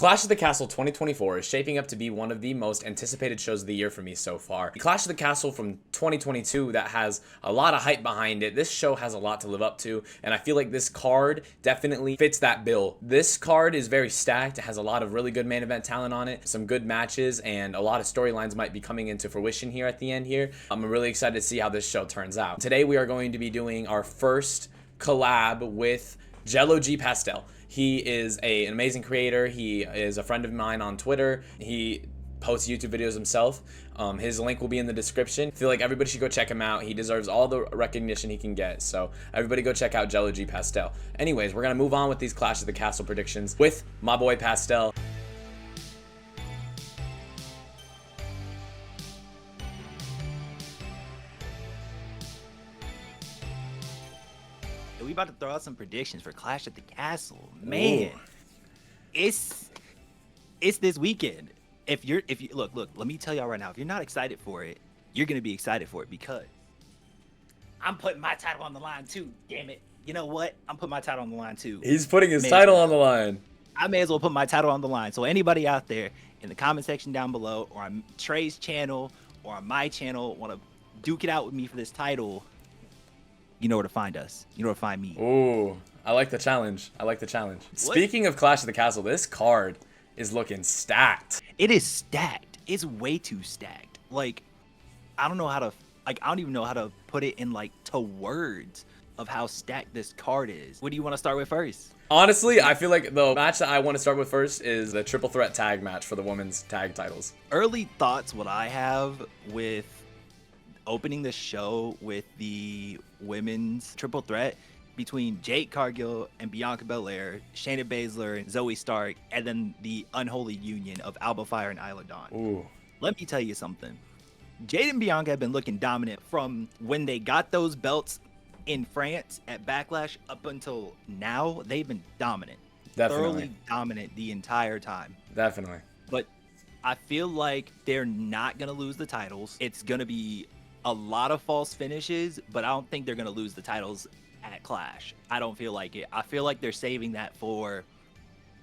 Clash of the Castle 2024 is shaping up to be one of the most anticipated shows of the year for me so far. Clash of the Castle from 2022 that has a lot of hype behind it. This show has a lot to live up to, and I feel like this card definitely fits that bill. This card is very stacked. It has a lot of really good main event talent on it, some good matches, and a lot of storylines might be coming into fruition here at the end here. I'm really excited to see how this show turns out. Today we are going to be doing our first collab with Jey Pastel. He is an amazing creator. He is a friend of mine on Twitter. He posts YouTube videos himself. His link will be in the description. I feel like everybody should go check him out. He deserves all the recognition he can get. So everybody go check out Jey Pastel. Anyways, we're going to move on with these Clash of the Castle predictions with my boy Pastel. We about to throw out some predictions for Clash at the Castle. Man, ooh. It's this weekend. If you look, let me tell y'all right now, if you're not excited for it, you're gonna be excited for it because I'm putting my title on the line too. Damn it. You know what? I'm putting my title on the line too. He's putting his title on the line. I may as well put my title on the line. So anybody out there in the comment section down below, or on Trey's channel, or on my channel, want to duke it out with me for this title, you know where to find us. You know where to find me. Ooh, I like the challenge. I like the challenge. What? Speaking of Clash of the Castle, this card is looking stacked. It is stacked. It's way too stacked. Like, I don't even know how to put it in to words of how stacked this card is. What do you want to start with first? Honestly, I feel like the match that I want to start with first is the triple threat tag match for the women's tag titles. Early thoughts, what I have with opening the show with the women's triple threat between Jade Cargill and Bianca Belair, Shayna Baszler and Zoe Stark, and then the unholy union of Alba Fire and Isla Dawn. Ooh. Let me tell you something. Jade and Bianca have been looking dominant from when they got those belts in France at Backlash up until now. They've been dominant. Definitely. Thoroughly dominant the entire time. Definitely. But I feel like they're not going to lose the titles. It's going to be a lot of false finishes, but I don't think they're going to lose the titles at Clash. I don't feel like it. I feel like they're saving that for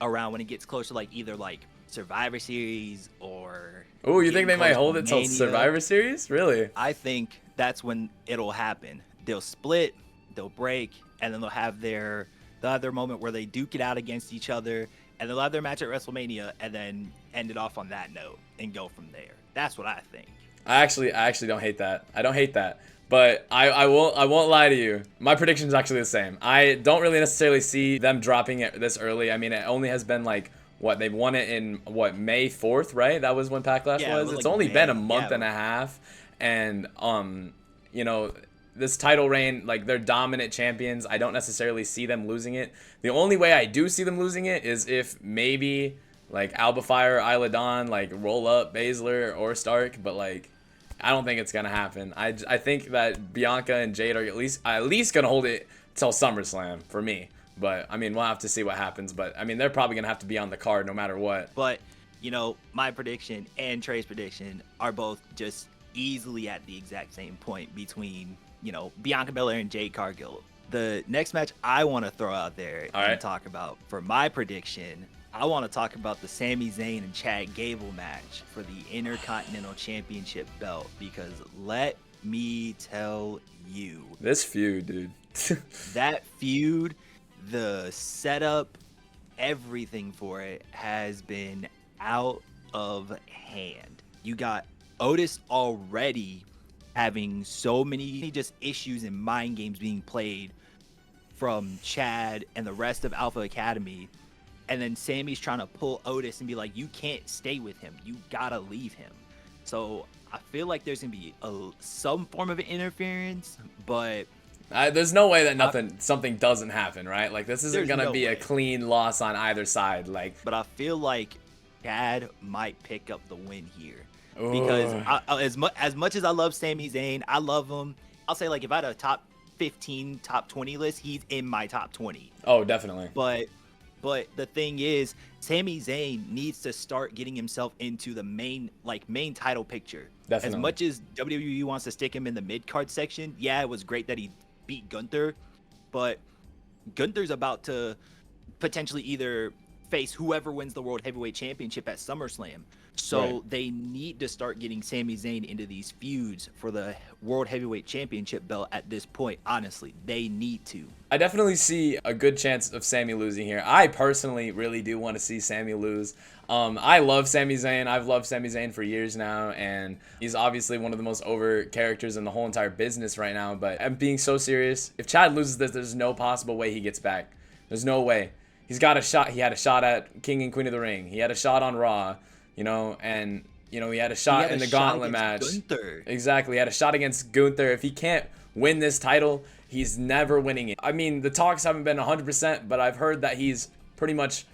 around when it gets closer, either Survivor Series or... Oh, you think they might hold it till Survivor Series? Really? I think that's when it'll happen. They'll split, they'll break, and then they'll have the other moment where they duke it out against each other, and they'll have their match at WrestleMania, and then end it off on that note and go from there. That's what I think. I actually don't hate that. I don't hate that. But I won't lie to you. My prediction is actually the same. I don't really necessarily see them dropping it this early. I mean, it only has been they've won it in May 4th, right? That was when Backlash was. It's only been a month and a half, and this title reign, they're dominant champions. I don't necessarily see them losing it. The only way I do see them losing it is if maybe Alba Fire, Isla Dawn roll up Baszler or Stark, but I don't think it's gonna happen. I think that Bianca and Jade are at least gonna hold it till SummerSlam for me. But I mean, we'll have to see what happens. But I mean, they're probably gonna have to be on the card no matter what. But my prediction and Trey's prediction are both just easily at the exact same point between Bianca Belair and Jade Cargill. The next match I want to throw out there and talk about for my prediction, I want to talk about the Sami Zayn and Chad Gable match for the Intercontinental Championship belt, because let me tell you, this feud, dude. That feud, the setup, everything for it has been out of hand. You got Otis already having so many just issues and mind games being played from Chad and the rest of Alpha Academy. And then Sammy's trying to pull Otis and be like, you can't stay with him. You gotta leave him. So I feel like there's gonna be some form of interference, but there's no way that something doesn't happen, right? This isn't gonna be a clean loss on either side. But I feel like Chad might pick up the win here. Ooh. Because as much as I love Sami Zayn, I love him. I'll say if I had a top 15, top 20 list, he's in my top 20. Oh, definitely. But the thing is, Sami Zayn needs to start getting himself into the main title picture. Definitely. As much as WWE wants to stick him in the mid-card section, yeah, it was great that he beat Gunther, but Gunther's about to potentially either face whoever wins the World Heavyweight Championship at SummerSlam. So Right. they need to start getting Sami Zayn into these feuds for the World Heavyweight Championship belt at this point. Honestly, they need to. I definitely see a good chance of Sami losing here. I personally really do want to see Sami lose. I love Sami Zayn. I've loved Sami Zayn for years now, and he's obviously one of the most over characters in the whole entire business right now. But I'm being so serious. If Chad loses this, there's no possible way he gets back. There's no way. He's got a shot. He had a shot at King and Queen of the Ring. He had a shot on Raw, and he had a shot in the Gauntlet match. Gunther. Exactly. He had a shot against Gunther. If he can't win this title, he's never winning it. I mean, the talks haven't been 100%, but I've heard that he's pretty much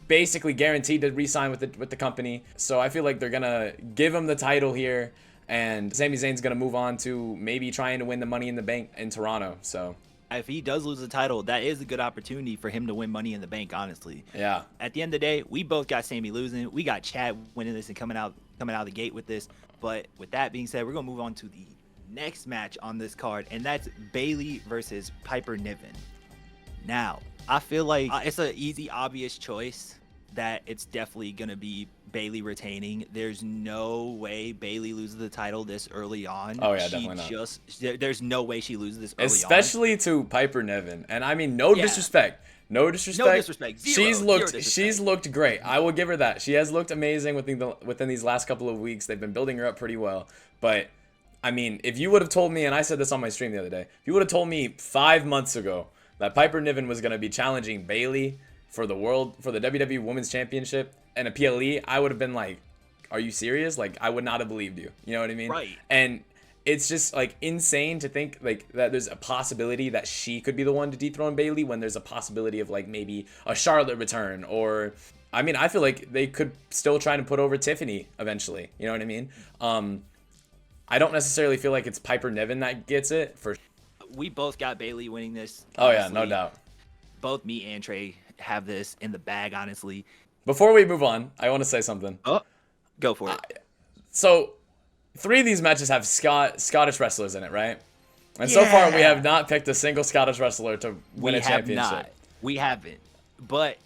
basically guaranteed to re-sign with the company. So I feel like they're gonna give him the title here, and Sami Zayn's gonna move on to maybe trying to win the Money in the Bank in Toronto. So If he does lose the title, that is a good opportunity for him to win Money in the Bank, honestly. yeah. At the end of the day, we both got Sami losing. We got Chad winning this and coming out of the gate with this. But with that being said, we're gonna move on to the next match on this card, and that's Bayley versus Piper Niven. Now, I feel like it's an easy, obvious choice that it's definitely gonna be Bayley retaining. There's no way Bayley loses the title this early on. Oh, yeah, definitely not. There's no way she loses this early on. Especially to Piper Niven. And I mean, no disrespect. No disrespect. No disrespect. Zero disrespect. She's looked great. I will give her that. She has looked amazing within these last couple of weeks. They've been building her up pretty well. But I mean, if you would have told me, and I said this on my stream the other day, if you would have told me 5 months ago that Piper Niven was going to be challenging Bayley for the WWE Women's Championship and a PLE, I would have been like, are you serious? Like, I would not have believed you. You know what I mean? Right. And it's just like insane to think like that there's a possibility that she could be the one to dethrone Bayley when there's a possibility of like maybe a Charlotte return, or I mean, I feel like they could still try to put over Tiffany eventually. You know what I mean? I don't necessarily feel like it's Piper Niven that gets it for. We both got Bayley winning this. Oh yeah, honestly. no doubt. Both me and Trey have this in the bag, honestly. Before we move on, I want to say something. Oh, go for it. So, 3 of these matches have Scottish wrestlers in it, right? And so far, we have not picked a single Scottish wrestler to win a championship. We haven't. But.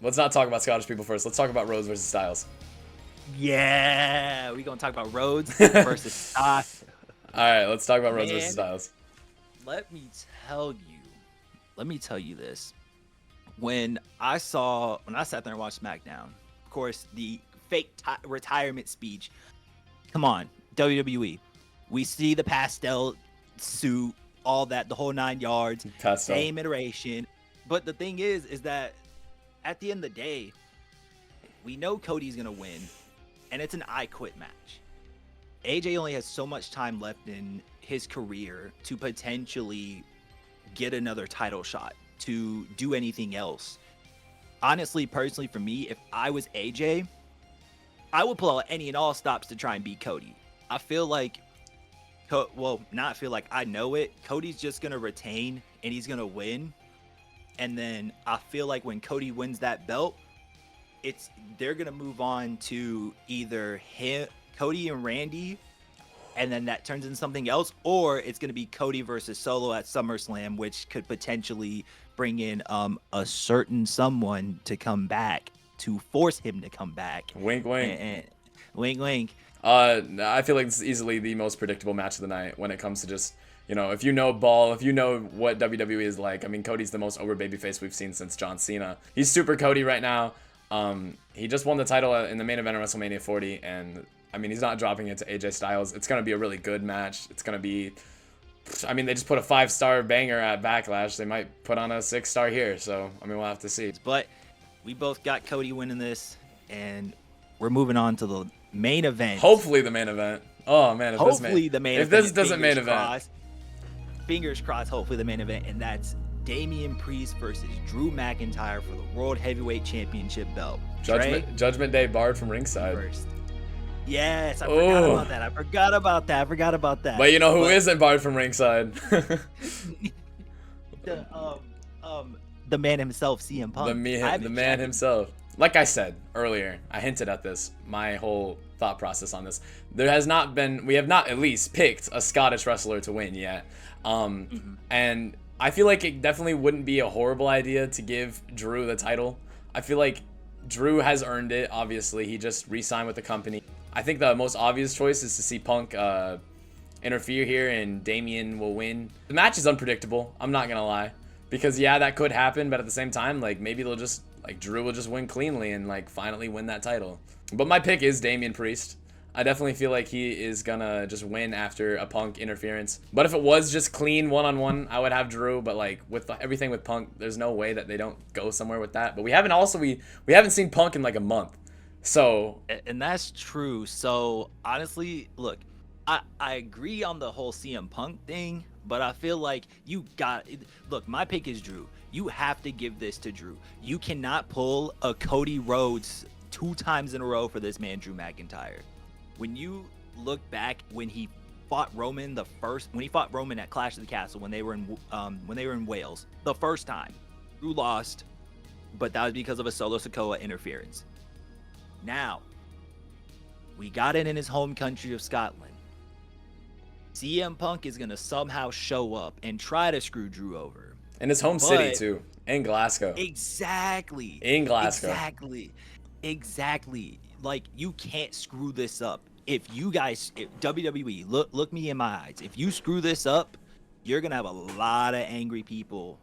Let's not talk about Scottish people first. Let's talk about Rhodes versus Styles. Yeah, we're going to talk about Rhodes versus Styles. All right, let's talk about Rhodes Man. versus Styles. Let me tell you this. When I sat there and watched SmackDown, of course, the fake retirement speech. Come on, WWE. We see the pastel suit, all that, the whole 9 yards, Pastel. same iteration. But the thing is that at the end of the day, we know Cody's going to win, and it's an I Quit match. AJ only has so much time left in his career to potentially get another title shot, to do anything else. Honestly, personally, for me, if I was AJ, I would pull out any and all stops to try and beat Cody. I feel like, I know it. Cody's just going to retain and he's going to win. And then I feel like when Cody wins that belt, they're going to move on to either Cody and Randy, and then that turns into something else, or it's going to be Cody versus Solo at SummerSlam, which could potentially bring in a certain someone to come back, to force him to come back. Wink, wink. And wink, wink. I feel like it's easily the most predictable match of the night when it comes to just, if you know ball, if you know what WWE is like. I mean, Cody's the most over babyface we've seen since John Cena. He's super Cody right now. He just won the title in the main event of WrestleMania 40, and I mean, he's not dropping it to AJ Styles. It's going to be a really good match. It's going to be, I mean, they just put a 5-star banger at Backlash. They might put on a 6-star here. So, I mean, we'll have to see. But we both got Cody winning this, and we're moving on to the main event. Hopefully the main event. Oh, man. If this doesn't main event. Fingers crossed, hopefully the main event. And that's Damian Priest versus Drew McIntyre for the World Heavyweight Championship belt. Judgment Day barred from ringside. First. Yes, I forgot about that. But you know who isn't barred from ringside? The man himself, CM Punk. The man himself. Like I said earlier, I hinted at this, my whole thought process on this. We have not at least picked a Scottish wrestler to win yet. And I feel like it definitely wouldn't be a horrible idea to give Drew the title. I feel like Drew has earned it. Obviously, he just re-signed with the company. I think the most obvious choice is to see Punk interfere here and Damian will win. The match is unpredictable, I'm not gonna lie, because yeah, that could happen, but at the same time, like, maybe they'll just, like, Drew will just win cleanly and like finally win that title. But my pick is Damian Priest. I definitely feel like he is gonna just win after a Punk interference. But if it was just clean one-on-one, I would have Drew. But like with everything with Punk, there's no way that they don't go somewhere with that. But we haven't seen Punk in like a month. So, and that's true. So honestly, look, I agree on the whole CM Punk thing, but I feel like look, my pick is Drew. You have to give this to Drew. You cannot pull a Cody Rhodes 2 times in a row for this man, Drew McIntyre. When you look back when he fought Roman at Clash of the Castle when they were in Wales the first time, Drew lost, but that was because of a Solo Sikoa interference. Now, we got it in his home country of Scotland. CM Punk is going to somehow show up and try to screw Drew over. In his home city, too. In Glasgow. Exactly. In Glasgow. Exactly. Like, you can't screw this up. If WWE, look me in my eyes. If you screw this up, you're going to have a lot of angry people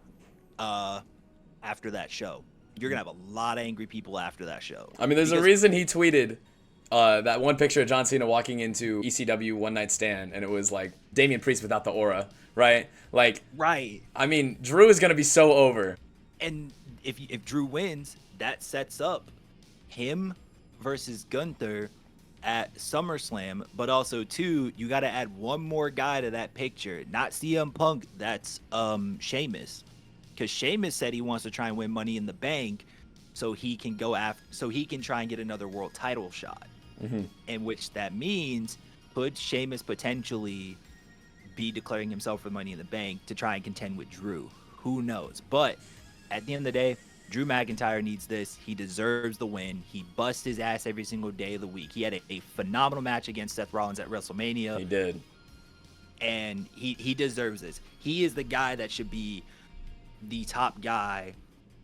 after that show. You're going to have a lot of angry people after that show. I mean, there's a reason he tweeted that one picture of John Cena walking into ECW One Night Stand, and it was like Damian Priest without the aura, right? Like, right. I mean, Drew is going to be so over. And if Drew wins, that sets up him versus Gunther at SummerSlam, but also too, you got to add one more guy to that picture. Not CM Punk, that's Sheamus, because Sheamus said he wants to try and win Money in the Bank, so he can try and get another world title shot. Mm-hmm. In which that means could Sheamus potentially be declaring himself for Money in the Bank to try and contend with Drew? Who knows? But at the end of the day, Drew McIntyre needs this. He deserves the win. He busts his ass every single day of the week. He had a phenomenal match against Seth Rollins at WrestleMania. He did. And he deserves this. He is the guy that should be the top guy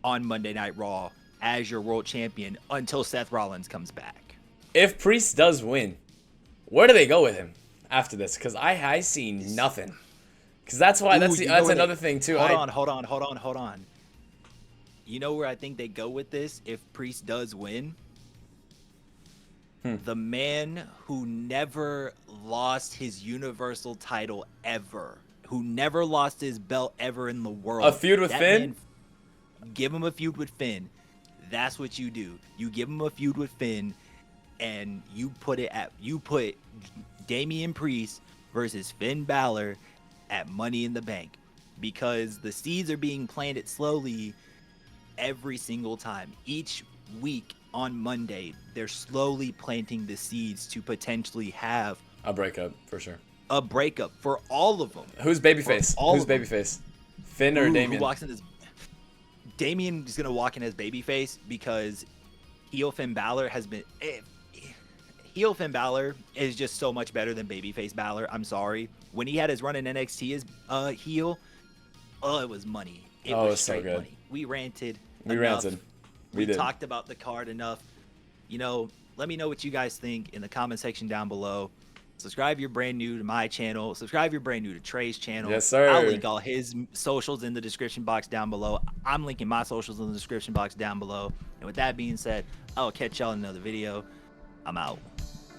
on Monday Night Raw as your world champion until Seth Rollins comes back. If Priest does win, where do they go with him after this? Because I see nothing. Because that's another thing too. Hold on. You know where I think they go with this if Priest does win? The man who never lost his Universal title ever, who never lost his belt ever in the world. A feud with Finn? Give him a feud with Finn. That's what you do. You give him a feud with Finn, and you put Damian Priest versus Finn Balor at Money in the Bank, because the seeds are being planted slowly every single time. Each week on Monday, they're slowly planting the seeds to potentially have a breakup, for sure. A breakup for all of them. Who's babyface? Who's babyface? Finn or Damian? Damian is going to walk in as babyface because heel Finn Balor heel Finn Balor is just so much better than babyface Balor. I'm sorry. When he had his run in NXT as heel, it was money. It was straight so good. Money. We ranted. We talked about the card enough. Let me know what you guys think in the comment section down below. Subscribe if you're brand new to my channel. Subscribe if you're brand new to Trey's channel. Yes, sir. I'll link all his socials in the description box down below. I'm linking my socials in the description box down below. And with that being said, I'll catch y'all in another video. I'm out.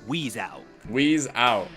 Weeze out. Weeze out.